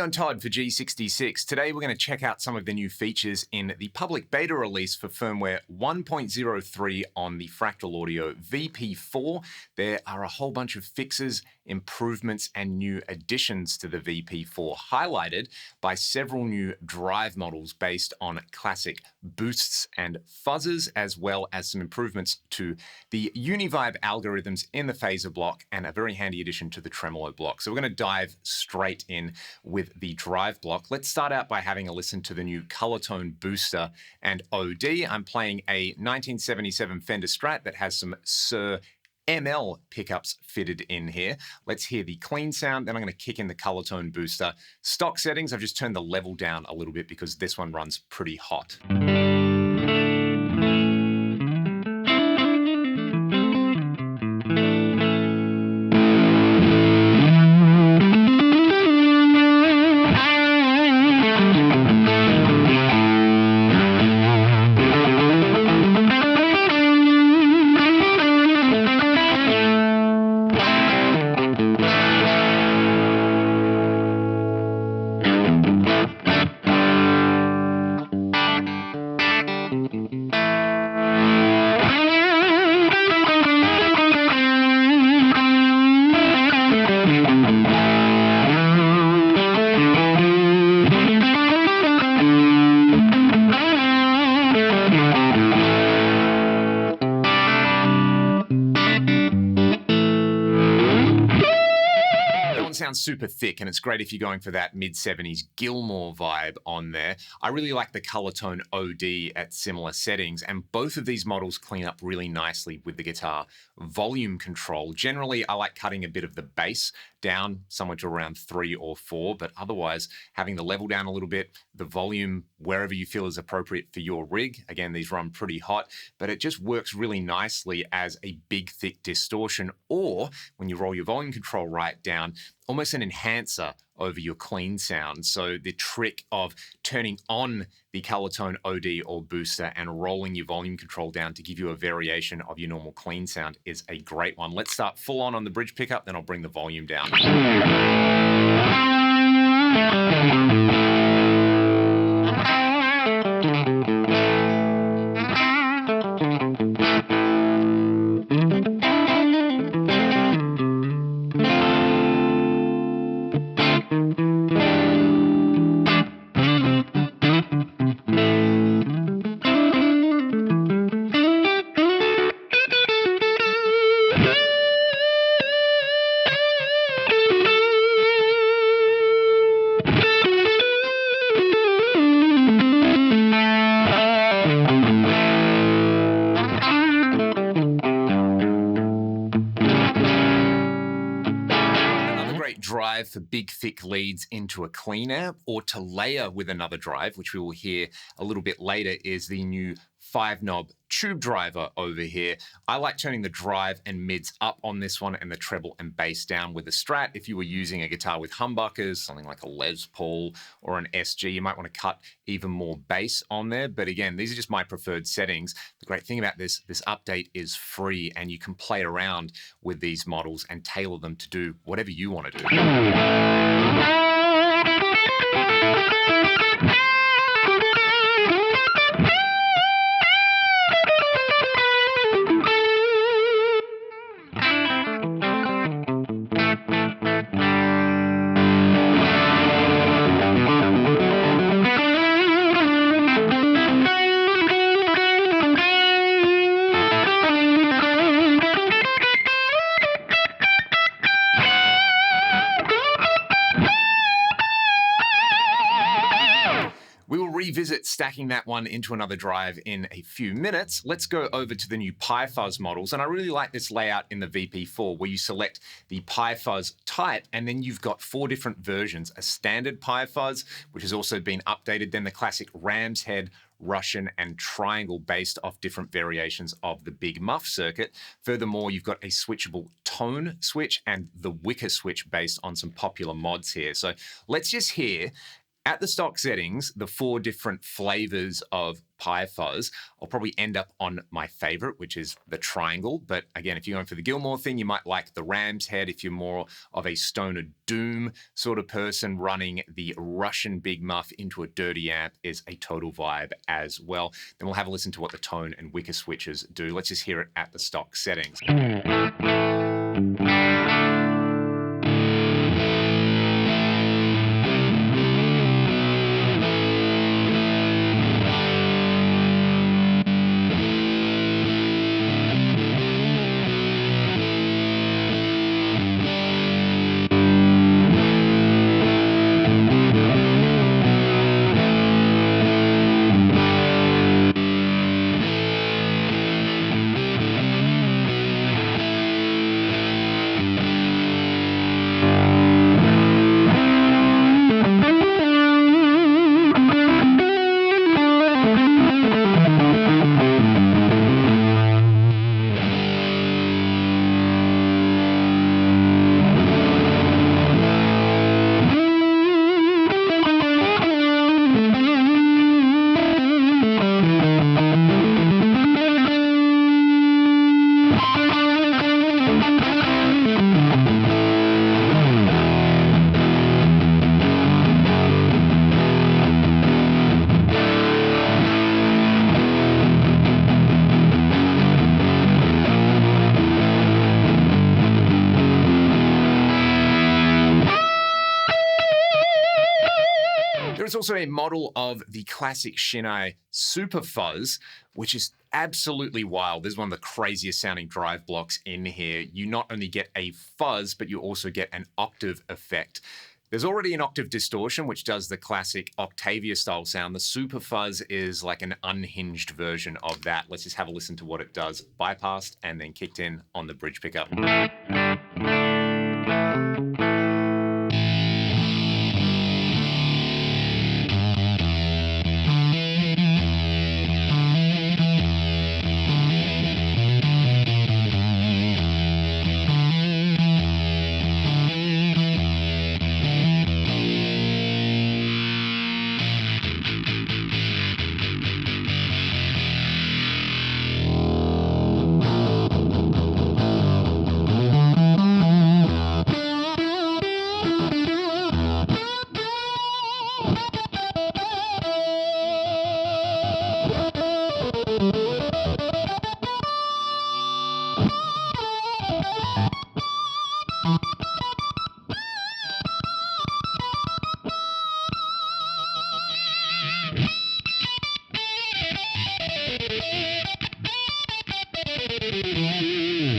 I'm Todd for G66. Today we're going to check out some of the new features in the public beta release for firmware 1.03 on the Fractal Audio VP4. There are a whole bunch of fixes, improvements, and new additions to the VP4, highlighted by several new drive models based on classic boosts and fuzzes, as well as some improvements to the univibe algorithms in the phaser block and a very handy addition to the tremolo block. So we're going to dive straight in with the drive block. Let's start out by having a listen to the new color tone booster and OD. I'm playing a 1977 Fender Strat that has some Sir ML pickups fitted in here. Let's hear the clean sound, then I'm going to kick in the color tone booster. Stock settings, I've just turned the level down a little bit because this one runs pretty hot. Sounds super thick, and it's great if you're going for that mid-70s Gilmore vibe on there. I really like the color tone OD at similar settings, and both of these models clean up really nicely with the guitar volume control. Generally, I like cutting a bit of the bass down somewhere to around 3 or 4, but otherwise having the level down a little bit, the volume wherever you feel is appropriate for your rig. Again, these run pretty hot, but it just works really nicely as a big, thick distortion, or when you roll your volume control right down, almost an enhancer over your clean sound. So the trick of turning on the color tone OD or booster and rolling your volume control down to give you a variation of your normal clean sound is a great one. Let's start full on the bridge pickup, then I'll bring the volume down. Drive for big, thick leads into a clean amp, or to layer with another drive, which we will hear a little bit later, is the new 5-knob tube driver over here. I like turning the drive and mids up on this one and the treble and bass down with the Strat. If you were using a guitar with humbuckers, something like a Les Paul or an SG, you might want to cut even more bass on there. But again, these are just my preferred settings. The great thing about this update is free, and you can play around with these models and tailor them to do whatever you want to do. We will revisit stacking that one into another drive in a few minutes. Let's go over to the new fuzz models. And I really like this layout in the VP4 where you select the fuzz type, and then you've got 4 different versions. A standard fuzz, which has also been updated, then the classic ram's head, Russian, and triangle based off different variations of the big muff circuit. Furthermore, you've got a switchable tone switch and the wicker switch based on some popular mods here. So let's just hear At the stock settings, the 4 different flavors of Pi Fuzz, I'll probably end up on my favorite, which is the triangle. But again, if you're going for the Gilmore thing, you might like the ram's head. If you're more of a Stoner Doom sort of person, running the Russian Big Muff into a dirty amp is a total vibe as well. Then we'll have a listen to what the tone and wicker switches do. Let's just hear it at the stock settings. There's also a model of the classic Shinai Super Fuzz, which is absolutely wild. This is one of the craziest sounding drive blocks in here. You not only get a fuzz, but you also get an octave effect. There's already an octave distortion, which does the classic Octavia style sound. The Super Fuzz is like an unhinged version of that. Let's just have a listen to what it does, bypassed and then kicked in on the bridge pickup.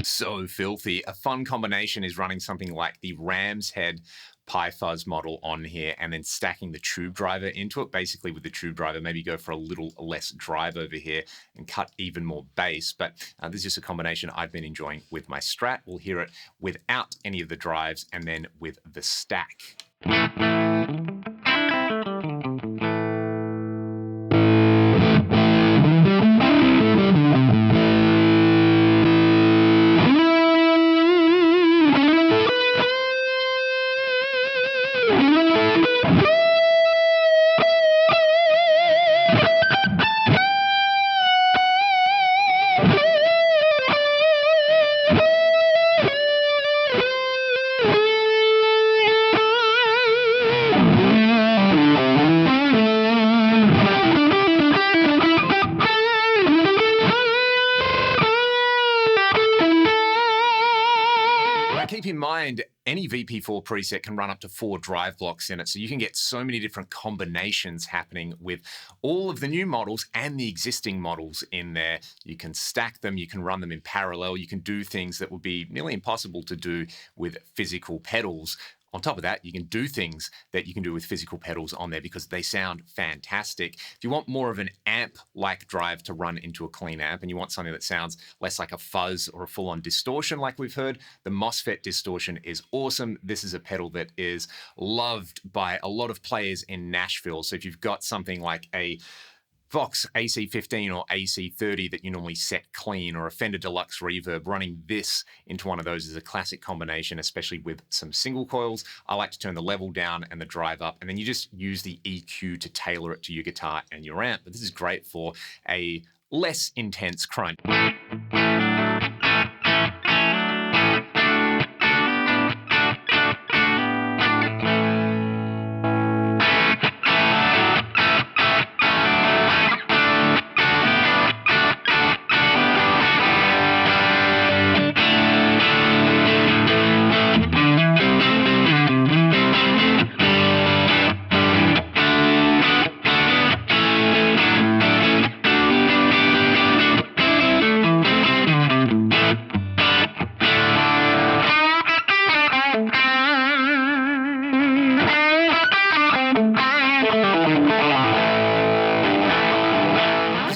So filthy. A fun combination is running something like the Ram's Head Pi Fuzz model on here and then stacking the tube driver into it. Basically with the tube driver, maybe go for a little less drive over here and cut even more bass. But this is just a combination I've been enjoying with my Strat. We'll hear it without any of the drives and then with the stack. Keep in mind, any VP4 preset can run up to 4 drive blocks in it, so you can get so many different combinations happening with all of the new models and the existing models in there. You can stack them, you can run them in parallel, you can do things that would be nearly impossible to do with physical pedals. On top of that, you can do things that you can do with physical pedals on there because they sound fantastic. If you want more of an amp-like drive to run into a clean amp and you want something that sounds less like a fuzz or a full-on distortion like we've heard, the MOSFET distortion is awesome. This is a pedal that is loved by a lot of players in Nashville. So if you've got something like a Vox AC15 or AC30 that you normally set clean, or a Fender Deluxe Reverb, running this into one of those is a classic combination, especially with some single coils. I like to turn the level down and the drive up, and then you just use the EQ to tailor it to your guitar and your amp. But this is great for a less intense crunch.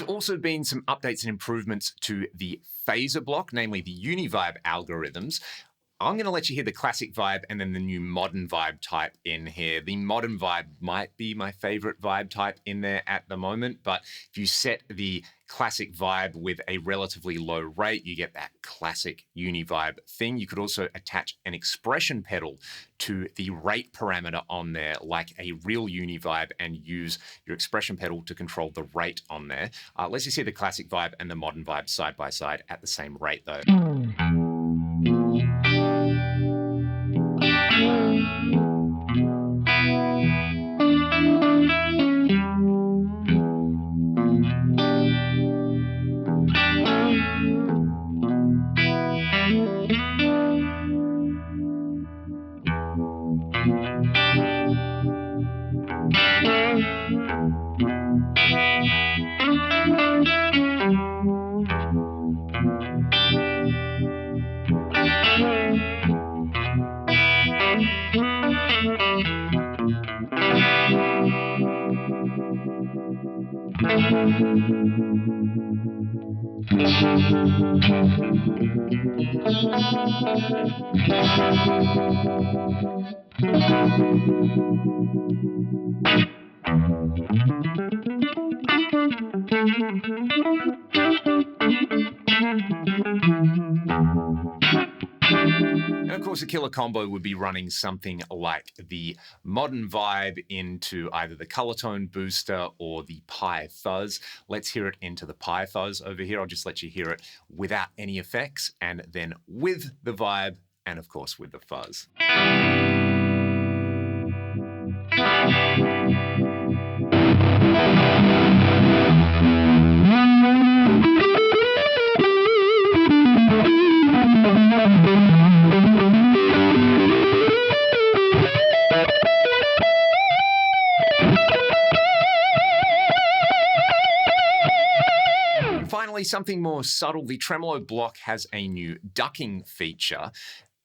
Also been some updates and improvements to the phaser block, namely the univibe algorithms. I'm going to let you hear the classic vibe and then the new modern vibe type in here. The modern vibe might be my favorite vibe type in there at the moment, but if you set the classic vibe with a relatively low rate, you get that classic univibe thing. You could also attach an expression pedal to the rate parameter on there like a real univibe and use your expression pedal to control the rate on there. Let's just hear the classic vibe and the modern vibe side by side at the same rate though. And of course, a killer combo would be running something like the modern vibe into either the color tone booster or the pi fuzz. Let's hear it into the pi fuzz over here. I'll just let you hear it without any effects, and then with the vibe, and of course with the fuzz. Finally, something more subtle, the tremolo block has a new ducking feature.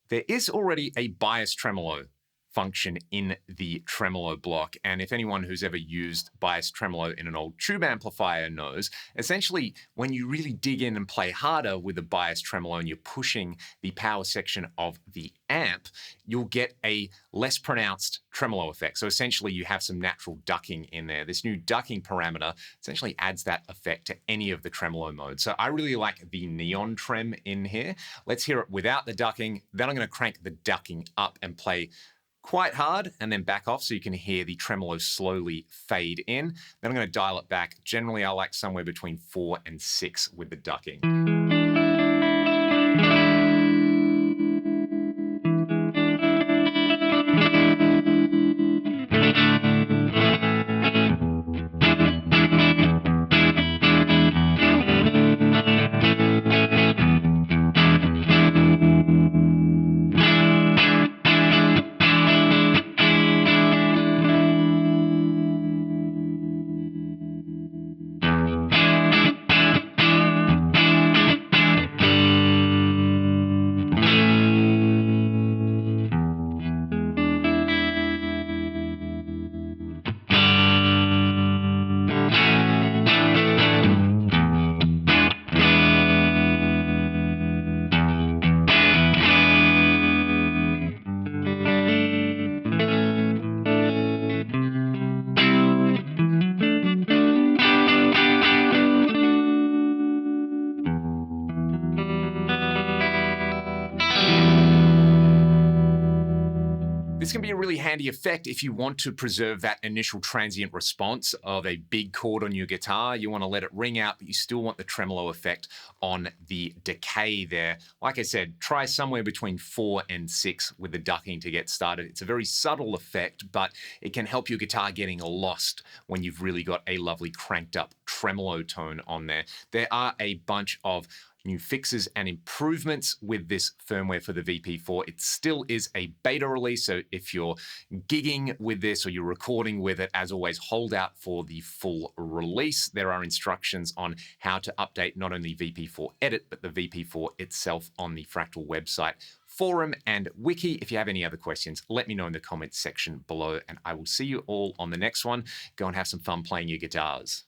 There is already a bias tremolo function in the tremolo block, and if anyone who's ever used bias tremolo in an old tube amplifier knows, essentially when you really dig in and play harder with a bias tremolo and you're pushing the power section of the amp, you'll get a less pronounced tremolo effect. So essentially you have some natural ducking in there. This new ducking parameter essentially adds that effect to any of the tremolo modes. So I really like the neon trem in here. Let's hear it without the ducking. Then I'm going to crank the ducking up and play quite hard and then back off so you can hear the tremolo slowly fade in. Then I'm going to dial it back. Generally, I like somewhere between 4 and 6 with the ducking. This can be a really handy effect if you want to preserve that initial transient response of a big chord on your guitar. You want to let it ring out, but you still want the tremolo effect on the decay there. Like I said, try somewhere between 4 and 6 with the ducking to get started. It's a very subtle effect, but it can help your guitar getting lost when you've really got a lovely cranked up tremolo tone on there. There are a bunch of new fixes and improvements with this firmware for the VP4. It still is a beta release, so if you're gigging with this or you're recording with it, as always, hold out for the full release. There are instructions on how to update not only VP4 Edit, but the VP4 itself on the Fractal website, forum, and wiki. If you have any other questions, let me know in the comments section below, and I will see you all on the next one. Go and have some fun playing your guitars.